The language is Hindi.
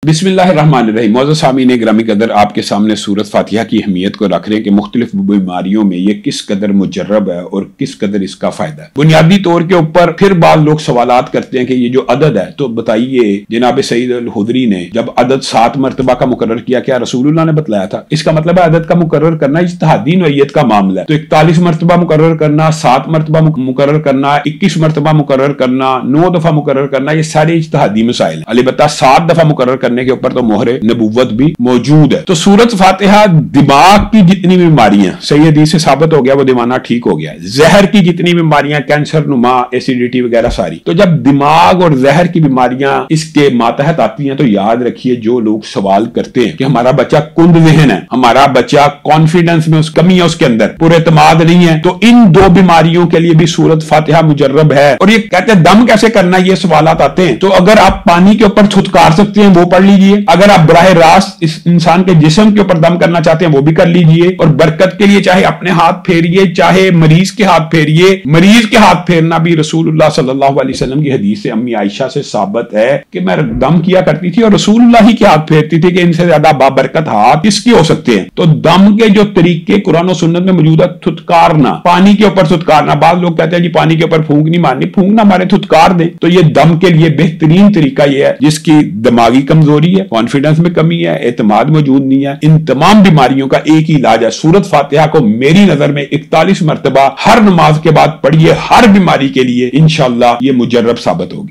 बिस्मिल्लाहिर्रहमानिर्रहीम। मौजूद सामीन ग्रामी कदर आपके सामने सूरत फातिहा की अहमियत को रख रहे हैं कि मुख्तलिफ बीमारियों में ये किस कदर मुजर्रब है और किस कदर इसका फायदा है। बुनियादी तौर के ऊपर फिर बाद लोग सवालात करते हैं कि ये जो अदद है, तो बताइए जनाब सईद अल हुदरी ने जब अदद 7 मरतबा का मुकर्रर किया, क्या रसूलुल्लाह ने बतलाया था? इसका मतलब है अदद का मुकर्रर करना इज्तिहादी नौइयत का मामला है। तो 41 मरतबा मुकर्रर करना, 7 मरतबा मुकर्रर करना, 21 मरतबा मुकर्रर करना, 9 दफा मुकर्रर करना, ये सारे इज्तिहादी मसाइल। अलबत्ता 7 दफा मुकर्रर करने के ऊपर तो मोहरे नबुव्वत भी मौजूद है। तो सूरत फातिहा दिमाग की जितनी बीमारियां, सही हदीस से साबित हो गया वो दीवाना ठीक हो गया, जहर की जितनी बीमारियां, कैंसर नुमा, एसिडिटी वगैरह सारी, तो जब दिमाग और जहर की बीमारियां इसके मातहत आती हैं तो याद रखिए जो लोग सवाल करते हैं कि हमारा बच्चा कुंद ज़हन है, हमारा बच्चा कॉन्फिडेंस में कमी है, उसके अंदर पुरएतमाद नहीं है, तो इन 2 बीमारियों के लिए भी सूरत फातिहा मुजर्रब है। और ये कहते हैं दम कैसे करना, ये सवालात आते हैं। तो अगर आप पानी के ऊपर छुटकार सकते हैं वो पढ़ लीजिए, अगर आप बराह रास्त इस इंसान के जिस्म के ऊपर दम करना चाहते हैं वो भी कर लीजिए। और बरकत के लिए चाहे अपने हाथ फेरिए, चाहे मरीज के हाथ फेरिए। मरीज के हाथ फेरना भी रसूलुल्लाह सल्लल्लाहु अलैहि वसल्लम की हदीस से अम्मी आयशा से साबित है कि मैं दम किया करती थी और रसूलुल्लाह ही के हाथ फेरती थी कि इनसे ज्यादा बाबरकत हाथ किसके हो सकते हैं। तो दम के जो तरीके कुरान और सुन्नत में मौजूद है, थुतकारना, पानी के ऊपर थुतकारना। बाद लोग कहते हैं जी पानी के ऊपर फूंक नहीं मारनी, फूंकना मारे थुतकार दे। तो ये दम के लिए बेहतरीन तरीका यह है जिसकी दिमागी कमजोरी है, कॉन्फिडेंस में कमी है, एतमाद मौजूद नहीं है, इन तमाम बीमारियों का एक ही इलाज है। सूरत फातिहा को मेरी नजर में 41 मरतबा हर नमाज के बाद पढ़िए, हर बीमारी के लिए इंशाअल्लाह ये मुजर्रब साबित होगी।